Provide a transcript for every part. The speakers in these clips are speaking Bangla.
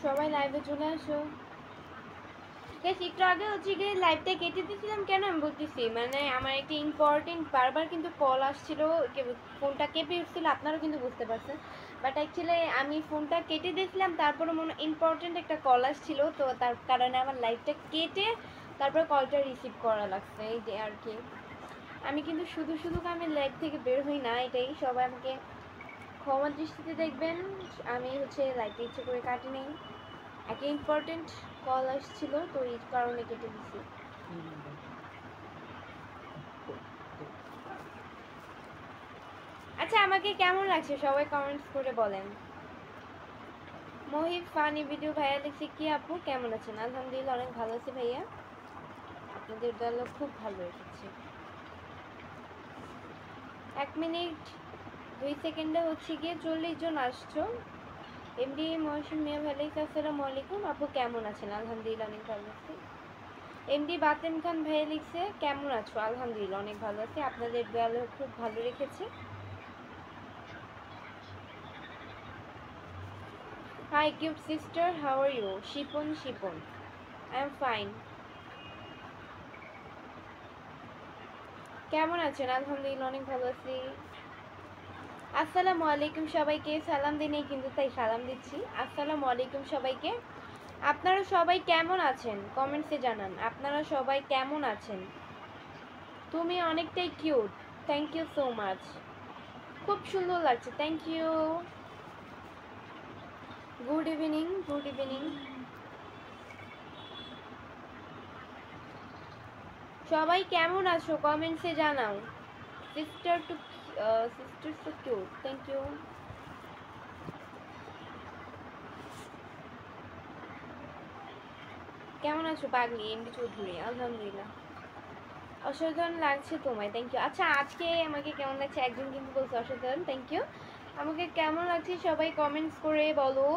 সবাই লাইভে চলে আসো। গাইস একটু আগে হচ্ছে গিয়ে লাইভটা কেটে দিয়েছিলাম কেন আমি বলতেছি, মানে আমার একটা ইম্পর্টেন্ট বারবার কিন্তু কল আসছিল, ফোনটা কেঁপে উঠছিল, আপনারাও কিন্তু বুঝতে পারছেন। বাট অ্যাকচুয়ালি আমি ফোনটা কেটে দিয়েছিলাম, তারপরে মনে ইম্পর্টেন্ট একটা কল আসছিল, তো তার কারণে আমার লাইভটা কেটে তারপর কলটা রিসিভ করা লাগছে, এই যে আর কি। আমি কিন্তু শুধু শুধু আমি লাইভ থেকে বের হই না, এটাই সবাই আমাকে ক্ষমা দৃষ্টিতে দেখবেন। আমি হচ্ছে লাইভটা ইচ্ছে করে কাটি নেই, একটা ইম্পর্টেন্ট কল আসছিল, তো এই কারণে কেটে দিছি। আচ্ছা আমাকে কেমন লাগছে সবাই কমেন্টস করে বলেন। মহিব ফানি ভিডিও ভাইয়া লিখছে কি আপু কেমন আছেন? আলহামদুলিল্লাহ অনেক ভালো আছি ভাইয়া, আপনাদের দল খুব ভালো রেখেছে। 1 মিনিট 2 সেকেন্ডে হচ্ছে গিয়ে 40 জন আসছো। এমডি মহসিন মিয়া ভাই লিখছে আসসালামু আলাইকুম আপু কেমন আছেন? আলহামদুলিল্লাহ অনেক ভালো আছি। এমডি বাতেন খান ভাই লিখছে কেমন আছো? আলহামদুলিল্লাহ অনেক ভালো আছি, আপনাদের দল খুব ভালো রেখেছে। Hi cute sister, how are you? Shipon Shipon. I am fine. কেমন আছেন? আলহামদুলিল্লাহ অনেক ভালো আছি। আসসালামু আলাইকুম সবাইকে, সালাম দিনেই কিন্তু তাই সালাম দিচ্ছি। আসসালামু আলাইকুম সবাইকে। আপনারা সবাই কেমন আছেন কমেন্টসে জানান, আপনারা সবাই কেমন আছেন? তুমি অনেকটাই cute, thank you so much, খুব সুন্দর লাগছে, thank you. Good evening, good evening. সবাই কেমন আছো কমেন্টসে জানাও। Sister too cute, thank you. কেমন আছো পাগলি? এমডি চৌধুরী আলহামদুলিল্লাহ অসাধারণ লাগছে তোমায়, থ্যাংক ইউ। আচ্ছা আজকে আমাকে কেমন লাগছে একজন কিন্তু বলছে অসাধারণ, থ্যাংক ইউ। আমাকে কেমন লাগছে সবাই কমেন্টস করে বলো,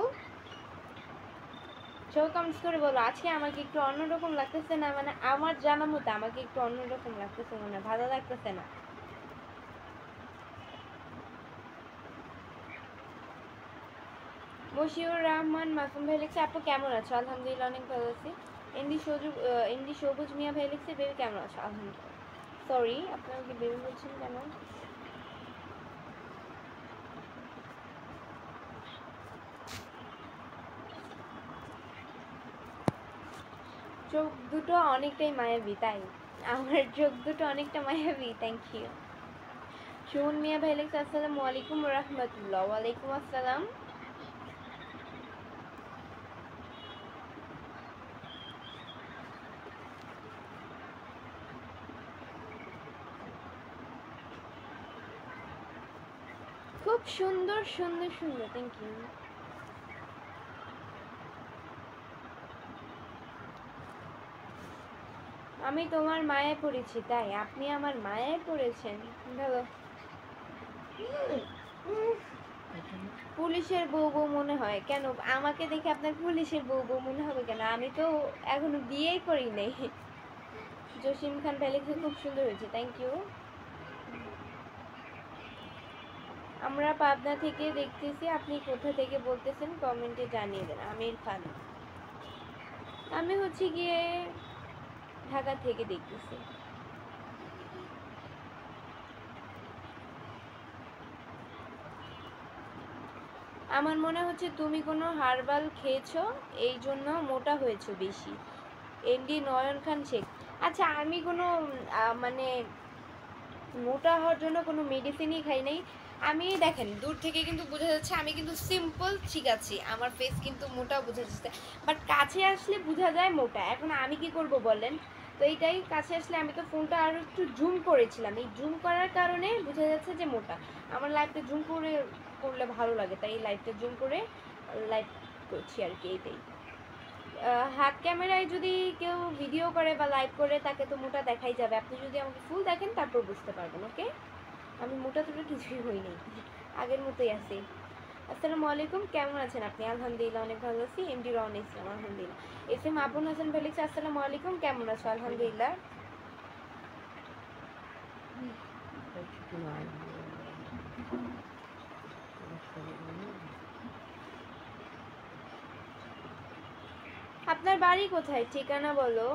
সবাই কমেন্টস করে বলো। আজকে আমাকে একটু অন্যরকম লাগতেছে না, মানে আমার জানা মতো আমাকে একটু অন্যরকম লাগতেছে, মানে ভালো লাগতেছে না। মশিউর রহমান মাসুম ভাই লিখছে আপু কেমন আছো? আলহামদুলিল্লাহ অনেক ভালো আছি। এমডি সবুজ মিয়া ভাই লিখছে বেবি কেমন আছো? আলহামদুলিল্লাহ। সরি আপনারা কি বেবি বলছেন কেন? চোখ দুটো অনেকটাই মায়াবী, তাই আমার চোখ দুটো অনেকটা মায়াবী, থ্যাংক ইউ। সুমন মিয়া ভাই লিখছে আসসালামু আলাইকুম রহমতুল্লাহ। ওয়ালাইকুম আসসালাম। খুব সুন্দর সুন্দর সুন্দর, থ্যাংক ইউ। আমি তোমার মায়ায় পড়েছি, তাই আপনি আমার মায়ায় পড়েছেন, ভালো। পুলিশের বউ বউ মনে হয় কেন? আমাকে দেখে আপনার পুলিশের বউ বউ মনে হবে কেন? আমি তো এখনো বিয়েই করি নাই। জসিম খান ভ্যালিক্সে খুব সুন্দর হয়েছে, থ্যাংক ইউ। আমরা পাবনা থেকে দেখতেছি, আপনি কোথা থেকে বলতেছেন কমেন্টে জানিয়ে দেন। আমির খান, আমি হচ্ছে গিয়ে ঢাকা থেকে দেখতেছি। আমার মনে হচ্ছে তুমি কোনো হার্বাল খেয়েছো, এই জন্য মোটা হয়েছো বেশি। এমডি নয়ন খান শেখ, আচ্ছা আমি কোনো মানে মোটা হওয়ার জন্য কোনো মেডিসিনই খাই নাই। আমি দেখেন দূর থেকে কিন্তু বোঝা যাচ্ছে আমি কিন্তু সিম্পল ঠিক আছি, আমার ফেস কিন্তু মোটা বোঝা যাচ্ছে, বাট কাছে আসলে বোঝা যায় মোটা। এখন আমি কি করব বলেন? তো এইটাই, কাছে আসলে আমি তো ফোনটা আরও একটু জুম করেছিলাম, এই জুম করার কারণে বোঝা যাচ্ছে যে মোটা। আমার লাইভটা জুম করে করলে ভালো লাগে, তাই এই লাইভটা জুম করে লাইভ করছি আর কি, এইটাই। হাত ক্যামেরায় যদি কেউ ভিডিও করে বা লাইভ করে তাকে তো মোটা দেখাই যাবে, আপনি যদি আমাকে ফুল দেখেন তারপর বুঝতে পারবেন। ওকে, আমি মোটা তোটা কিছুই হইনি, আগের মতোই আছি। আসসালামু আলাইকুম, কেমন আছেন আপনি? আলহামদুলিল্লাহ অনেক ভালো আছি। এমডি রন ইসলাম, আলহামদুলিল্লাহ। S M Abul Hasan Felix, আসসালামু আলাইকুম, কেমন আছো? আলহামদুলিল্লাহ। আপনার বাড়ি কোথায়, ঠিকানা বলো।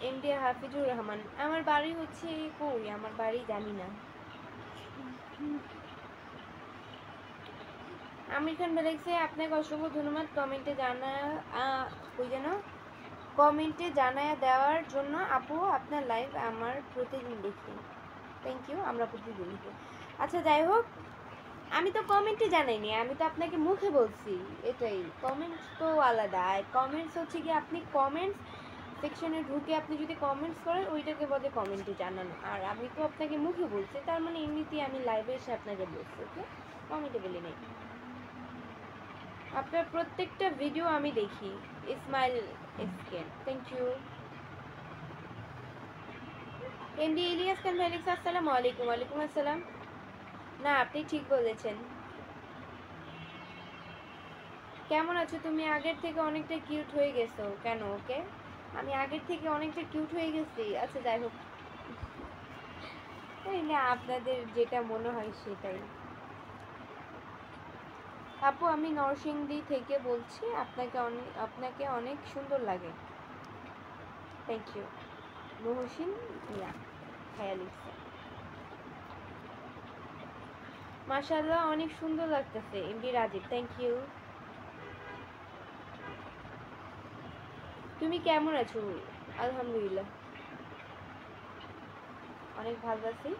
এমডি হাফিজুর রহমান। আমার বাড়ি হচ্ছে কই, আমার বাড়ি জানি না। আমির খান বলেছে আপনাকে অসংখ্য ধন্যবাদ কমেন্টে ওই যেন কমেন্টে জানায়া দেওয়ার জন্য। আপু আপনার লাইভ আমার প্রতিদিন দেখি। থ্যাংক ইউ, আমরা প্রতিদিন দেখি। আচ্ছা যাই হোক, আমি তো কমেন্টে জানাইনি, আমি তো আপনাকে মুখে বলছি। এটাই কমেন্টস তো আলাদা। কমেন্টস হচ্ছে কি, আপনি কমেন্টস সেকশনে ঢুকে আপনি যদি কমেন্টস করেন ওইটাকে বলে কমেন্টে জানানো। আর আমি তো আপনাকে মুখে বলছি, তার মানে এমনিতেই আমি লাইভে এসে আপনাকে বলছি। ওকে, কমেন্টে বলি নেই। আপনার প্রত্যেকটা ভিডিও আমি দেখি। Ismail SK, thank you. MD Ilias Khan ভাই লিখছে আসসালামু আলাইকুম। ওয়ালাইকুম আসসালাম। না, আপনি ঠিক বলেছেন। কেমন আছো তুমি? আগের থেকে অনেকটা কিউট হয়ে গেছো কেন? ওকে, আমি আগের থেকে অনেকটা কিউট হয়ে গেছি। আচ্ছা যাই হোক, এই না, আপনাদের যেটা মনে হয় সেটাই। আপু আমি নরসিংদী থেকে বলছি, আপনাকে অনেক সুন্দর লাগে। Thank you. মহসিন মিয়া ভাইয়া লিখছে মাশাআল্লাহ অনেক সুন্দর লাগতেছে। MD Rajib, thank you. তুমি কেমন আছো? আলহামদুলিল্লাহ, অনেক ভালো আছি।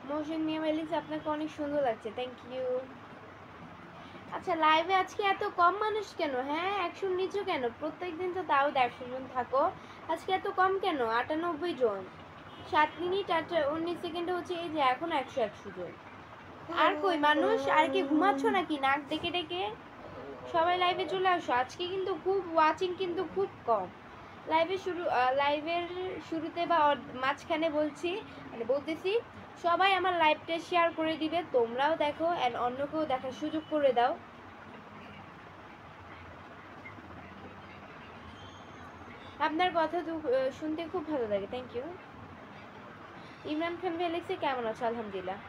মহসিন মিয়া ভাই লিখছে আপনাকে অনেক সুন্দর লাগছে। Thank you. আচ্ছা লাইভে আজকে এত কম মানুষ কেন? হ্যাঁ, 100 নিচু কেন? প্রত্যেকদিন তো তাও 150 জন থাকো, আজকে এত কম কেন? 98 জন, 7 মিনিট 19 সেকেন্ডে হচ্ছে এই যে এখন 100 জন। আর কই মানুষ? আর কি ঘুমাচ্ছ নাকি নাক ডেকে ডেকে? সবাই লাইভে চলে আসো। আজকে কিন্তু খুব ওয়াচিং কিন্তু খুব কম। লাইভের শুরুতে বা মাঝখানে বলতেছি সবাই আমার লাইভটা শেয়ার করে দিবে, তোমরাও দেখো এন্ড অন্যকেও দেখার সুযোগ করে দাও। আপনার কথা তো শুনতে খুব ভালো লাগে। Thank you. ইমরান খান ভাই লিখছে কেমন আছো? আলহামদুলিল্লাহ।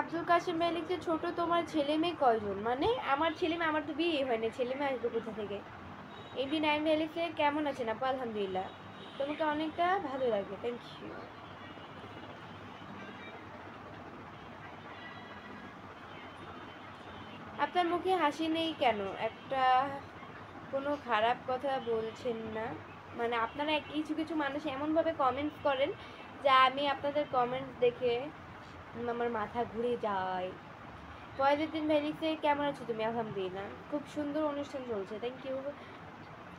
আব্দুল কাশিম ভাই লিখছে ছোট তোমার ছেলে মেয়ে কয়জন? মানে আমার ছেলে মেয়ে, আমার তো বিয়ে হয়নি, ছেলে মেয়ে আসবে কোথা থেকে? এমডি নাইন ভাই লিখছে কেমন আছেন আপু? আলহামদুলিল্লাহ, তোমাকে অনেকটা ভালো লাগে। Thank you. আপনার মুখে হাসি নেই কেন? একটা কোনো খারাপ কথা বলছেন না? মানে আপনারা কিছু কিছু মানুষ এমনভাবে কমেন্টস করেন যা আমি আপনাদের কমেন্টস দেখে আমার মাথা ঘুরে যায়। ফয়েজুদ্দিন ভাই লিখছে কেমন আছো তুমি? আলহামদুলিল্লাহ, খুব সুন্দর অনুষ্ঠান চলছে। থ্যাংক ইউ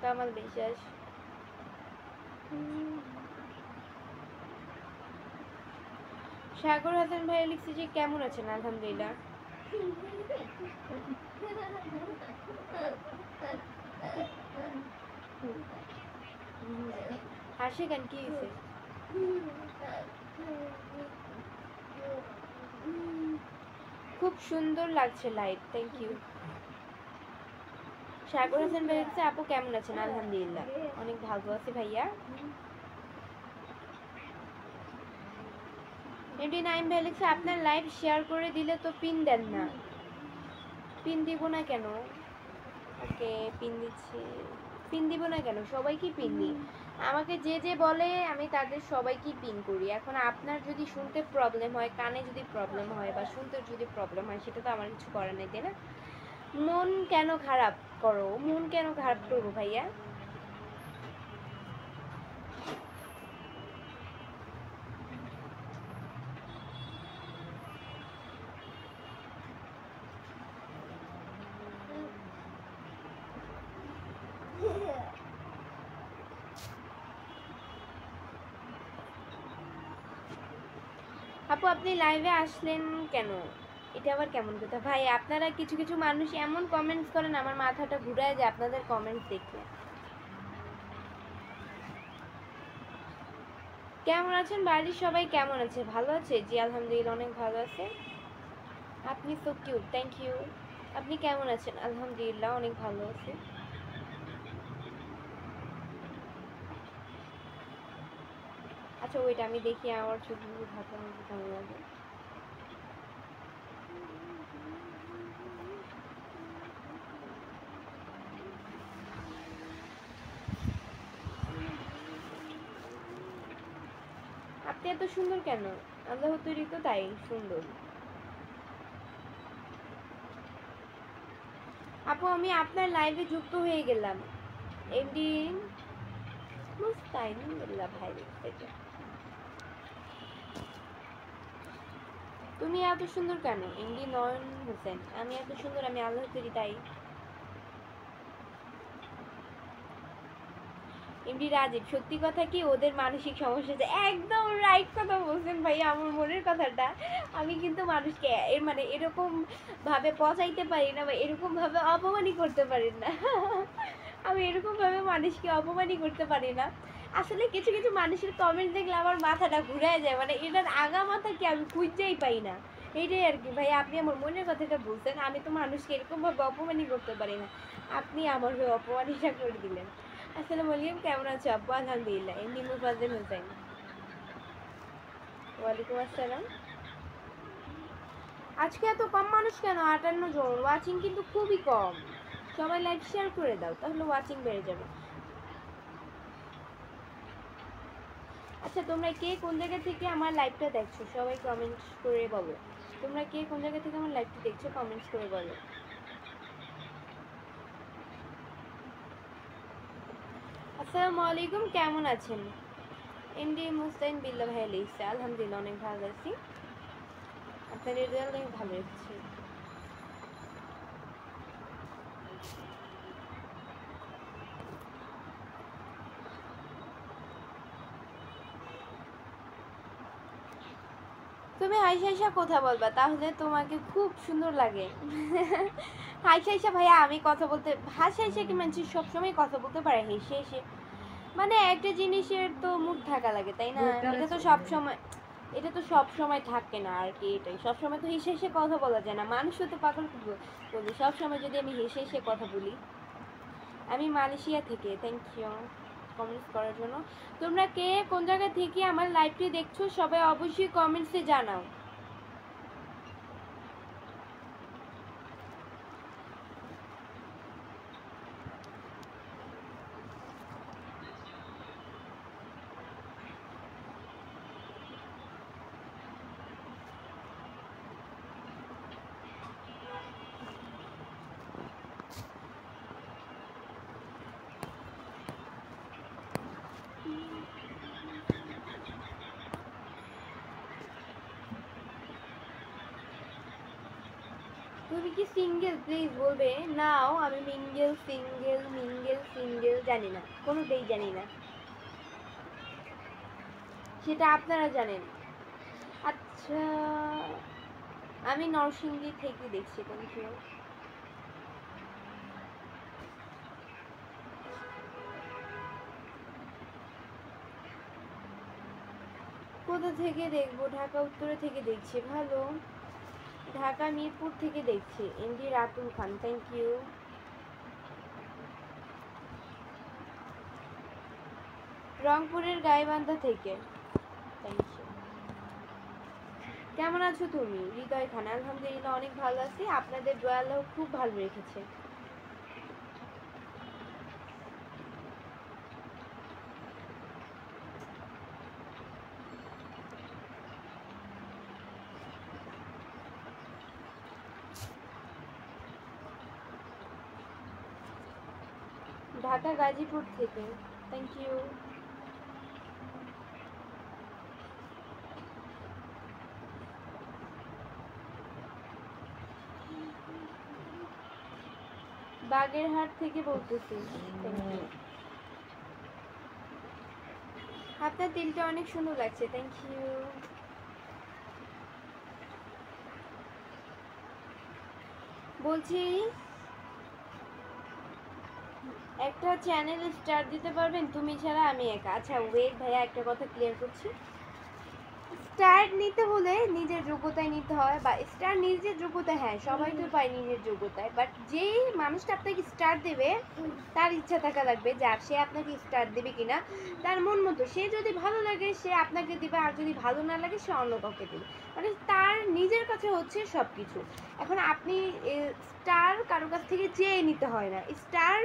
কামাল বিশ্বাস। সাগর হাসান ভাই লিখছে যে কেমন আছেন? আলহামদুলিল্লাহ। হাসি কেন, কি হয়েছে? খুব সুন্দর লাগছে live. Thank you. Sagar Hasan ভাই লিখছে আপু কেমন আছেন? আলহামদুলিল্লাহ, অনেক ভালো আছি ভাইয়া। এমডি নাইম ভাই লিখছে আপনার লাইভ শেয়ার করে দিলে তো পিন দেন না। পিন দিব না কেন? ওকে, পিন দিচ্ছি। পিন দিব না কেন? সবাইকে পিন দিই। আমাকে যে যে বলে আমি তাদের সবাইকে পিন করি। এখন আপনার যদি শুনতে প্রবলেম হয়, কানে যদি প্রবলেম হয় বা শুনতে যদি প্রবলেম হয়, সেটা তো আমার কিছু করার নেই, তাই না? মন কেন খারাপ করো? মন কেন খারাপ করবো ভাইয়া? আপু আপনি লাইভে আসলেন কেন? এটা আবার কেমন কথা ভাই? আপনারা কিছু কিছু মানুষ এমন কমেন্টস করেন আমার মাথাটা ঘুরায় যায় আপনাদের কমেন্টস দেখে। কেমন আছেন? বাড়ির সবাই কেমন আছে? ভালো আছে? জি আলহামদুলিল্লাহ অনেক ভালো আছে। আপনি সো কিউট, থ্যাংক ইউ। আপনি কেমন আছেন? আলহামদুলিল্লাহ অনেক ভালো আছি। আচ্ছা ওইটা আমি দেখি আমার ছবিগুলো ঢাকা কেমন লাগে। আপনি এত সুন্দর কেন? আল্লাহ তৈরি তো তাই সুন্দর। আপু আমি আপনার লাইভে যুক্ত হয়ে গেলাম। এমডি মুস্তাইন বিল্লাহ ভাই থেকে। তুমি এত সুন্দর কেন? এমডি নয়ন হোসেন। আমি এত সুন্দর, আমি আল্লাহ তৈরি তাই। এমডি রাজীব, সত্যি কথা কি ওদের মানসিক সমস্যা আছে। একদম রাইট কথা বলছেন ভাই, আমার মনের কথাটা। আমি কিন্তু মানুষকে এর মানে এরকম ভাবে পচাইতে পারি না বা এরকম ভাবে অপমানই করতে পারি না। আমি এরকম ভাবে মানুষকে অপমানই করতে পারি না। আসলে কিছু কিছু মানুষের কমেন্ট দেখলে আমার মাথাটা ঘুরায় যায়, মানে এটার আগা মাথা কি আমি খুঁজেই পাই না। এইটাই আর কি ভাই, আপনি আমার মনের কথাটা বলছেন। আমি তো মানুষকে এরকম ভাবে অপমানই করতে পারি না, আপনি আমার হয়ে অপমানিটা করে দিলেন। আসসালামু আলাইকুম, কেমন আছো আপু? আলহামদুলিল্লাহ। এমনি মুফাজ্জল হোসেন। ওয়ালাইকুম আসসালাম। আজকে এত কম মানুষ কেন? 58 জন। ওয়াচিং কিন্তু খুবই কম। সবাই লাইক শেয়ার করে দাও, তাহলে ওয়াচিং বেড়ে যাবে। আচ্ছা তোমরা কে কোন জায়গা থেকে আমার লাইভটা দেখছো সবাই কমেন্টস করে বলো। তোমরা কে কোন জায়গা থেকে আমার লাইভটা দেখছো কমেন্টস করে বলো। আসসালামু আলাইকুম, কেমন আছেন? এমডি মুস্তাইন বিল্লাহ ভাই লিখছে। আলহামদুলিল্লাহ অনেক ভালো আছি। আপনার রেজাল্ট অনেক ভালো এসেছে। তুমি হাইসা হাইসা কথা বলবা, তাহলে তোমাকে খুব সুন্দর লাগে। হাইসা হাইসা ভাইয়া আমি কথা বলতে, হাসা হাইসা কি মানুষ সবসময় কথা বলতে পারে হেসে হেসে? মানে একটা জিনিসের তো মুড থাকা লাগে তাই না? এটা তো সব সময়, এটা তো সব সময় থাকে না আর কি। এটাই সব সময় তো হেসে হেসে কথা বলা যায় না, মানুষ তো পাগল বলি সব সময় যদি আমি হেসে হেসে কথা বলি। আমি মালয়েশিয়া থেকে। থ্যাংক ইউ কমেন্টস করার জন্য। তোমরা কে কোন জায়গা থেকে আমার লাইভটি দেখছো সবাই অবশ্যই কমেন্টসে জানাও। তুমি কি সিঙ্গেল প্লিজ বলবে? নাও আমি মিঙ্গেল সিঙ্গেল মিঙ্গেল সিঙ্গেল জানি না, কোনোটাই জানি না, সেটা আপনারা জানেন। আচ্ছা আমি নরসিংদী থেকে দেখছি। Thank you. কোথা থেকে দেখবো? ঢাকা উত্তরে থেকে দেখছি। ভালো। ঢাকা মিরপুর থেকে দেখছি। MD Ratul Khan, thank you. রংপুরের গাইবান্ধা থেকে, থ্যাংক ইউ। কেমন আছো তুমি? হৃদয় খান, আলহামদুলিল্লাহ অনেক ভালো আছি। আপনাদের দোয়া আল্লাহ খুব ভালো রেখেছে। ঢাকা গাজীপুর থেকে, থ্যাংক ইউ। বাগেরহাট থেকে বলতেছি। Thank you. আপনার তিলটা অনেক সুন্দর লাগছে, থ্যাংক ইউ। বলছি একটা চ্যানেল স্টার দিতে পারবেন? তুমি ছাড়া আমি একা। আচ্ছা ওয়েট ভাইয়া, একটা কথা ক্লিয়ার করছি। স্টার নিতে হলে নিজের যোগ্যতায় নিতে হয়, বা স্টার নিজের যোগ্যতায়, হ্যাঁ সবাই তো পায় নিজের যোগ্যতায়, বাট যেই মানুষটা আপনাকে স্টার দেবে তার ইচ্ছা থাকা লাগবে যে সে আপনাকে স্টার দেবে কিনা, তার মন মতো। সে যদি ভালো লাগে সে আপনাকে দিবে, আর যদি ভালো না লাগে সে অন্য কাউকে দেবে। মানে তার নিজের কাছে হচ্ছে সব কিছু। এখন আপনি স্টার কারো কাছ থেকে চেয়ে নিতে হয় না। স্টার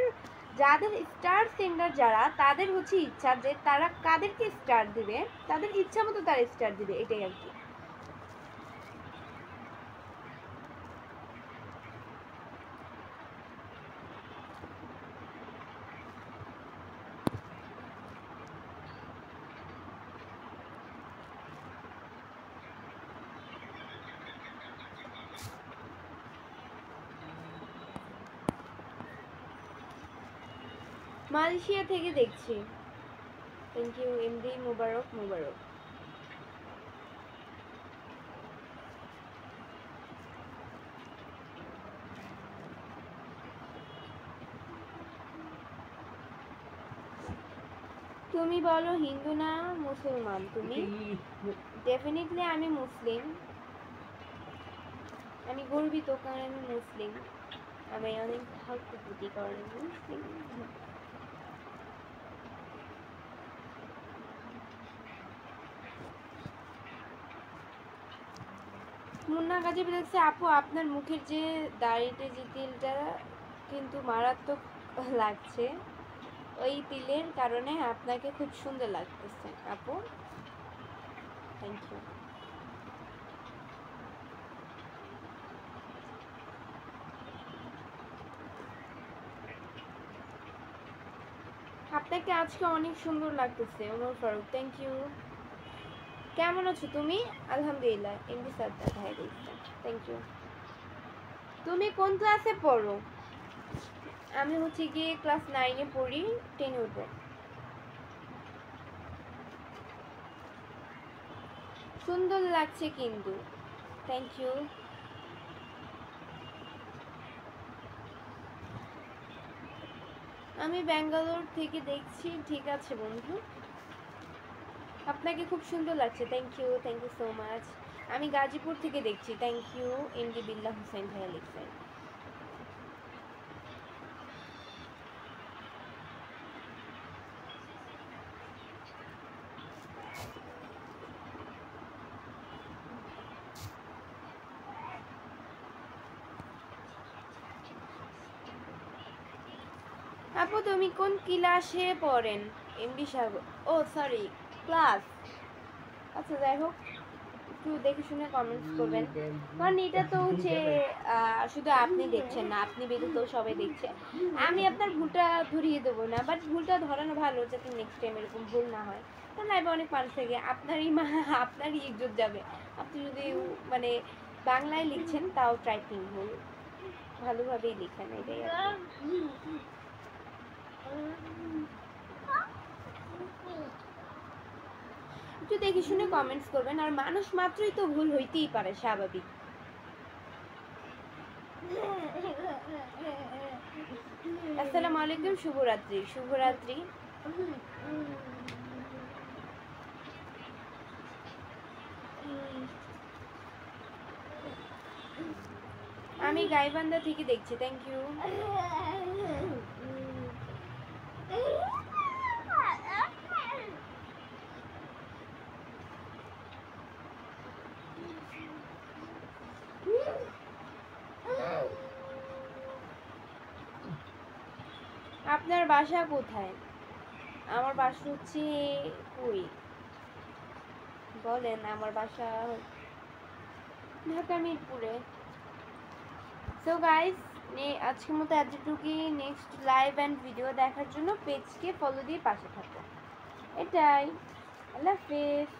যাদের স্টার সেন্ডার যারা, তাদের হচ্ছে ইচ্ছা যে তারা কাদেরকে স্টার দিবে, তাদের ইচ্ছা মতো তারা স্টার দিবে, এটাই আর কি। মালয়েশিয়া থেকে দেখছি। থ্যাংক ইউ এমডি, মুবারক মুবারক। তুমি বলো হিন্দু না মুসলমান? তুমি ডেফিনেটলি আমি মুসলিম। আমি গর্বিত কারণ আমি মুসলিম। আমি অনেক ভক্তি কারণ মুসলিম। মুন্না গাজী বলেছে, আপু আপনার মুখের যে দাড়িতে যে তিলটা কিন্তু মারাত্মক লাগছে, ওই তিলের কারণে আপনাকে খুব সুন্দর লাগতেছে আপু। Thank you. আপনাকে আজকে অনেক সুন্দর লাগতেছে ওমর ফারুক, থ্যাংক ইউ। কেমন আছো তুমি? আলহামদুলিল্লাহ। এমডি সাদ্দাত, হ্যাঁ দেখছেন, থ্যাংক ইউ। তুমি কোন ক্লাসে পড়ো? আমি হচ্ছে গিয়ে ক্লাস 9-এ পড়ি, 10-এ উঠবো। সুন্দর লাগছে কিন্তু, থ্যাংক ইউ। আমি ব্যাঙ্গালোর থেকে দেখছি। ঠিক আছে বন্ধু, আপনাকে খুব সুন্দর লাগছে, thank you, thank you so much. আমি গাজীপুর থেকে দেখছি, thank you. MD Billah Hossain ভাইয়া লিখছেন। আপু তুমি কোন ক্লাসে পড়েন? এমডি সাহেব, ও সরি, ক্লাস। আচ্ছা যাই হোক, একটু দেখে শুনে কমেন্টস করবেন, কারণ এটা তো হচ্ছে শুধু আপনি দেখছেন না, আপনি ব্যতীত সবাই দেখছে। আমি আপনার ভুলটা ধরিয়ে দেবো না, বাট ভুলটা ধরানো ভালো, যাতে নেক্সট টাইম এরকম ভুল না হয়। কারণ লাইভে অনেক মানুষ থাকে, আপনারই আপনারই ইজ্জত যাবে। আপনি যদি মানে বাংলায় লিখছেন তাও টাইপিং ভুল, ভালোভাবেই লিখেন, এটাই আর কি। একটু দেখে শুনে কমেন্টস করবেন, আর মানুষ মাত্রই তো ভুল হইতেই পারে, স্বাভাবিক। আসসালামু আলাইকুম, শুভরাত্রি, শুভরাত্রি। আমি গাইবান্ধা থেকে দেখছি, থ্যাংক ইউ। আপনার বাসা কোথায়? আমার বাসা হচ্ছে কই বলেন, আমার বাসা ঢাকা মিরপুরে। সো গাইস, আজকের মতো এতটুকুই। নেক্সট লাইভ অ্যান্ড ভিডিও দেখার জন্য পেজকে ফলো দিয়ে পাশে থাকো, এটাই। আল্লাহ হাফেজ।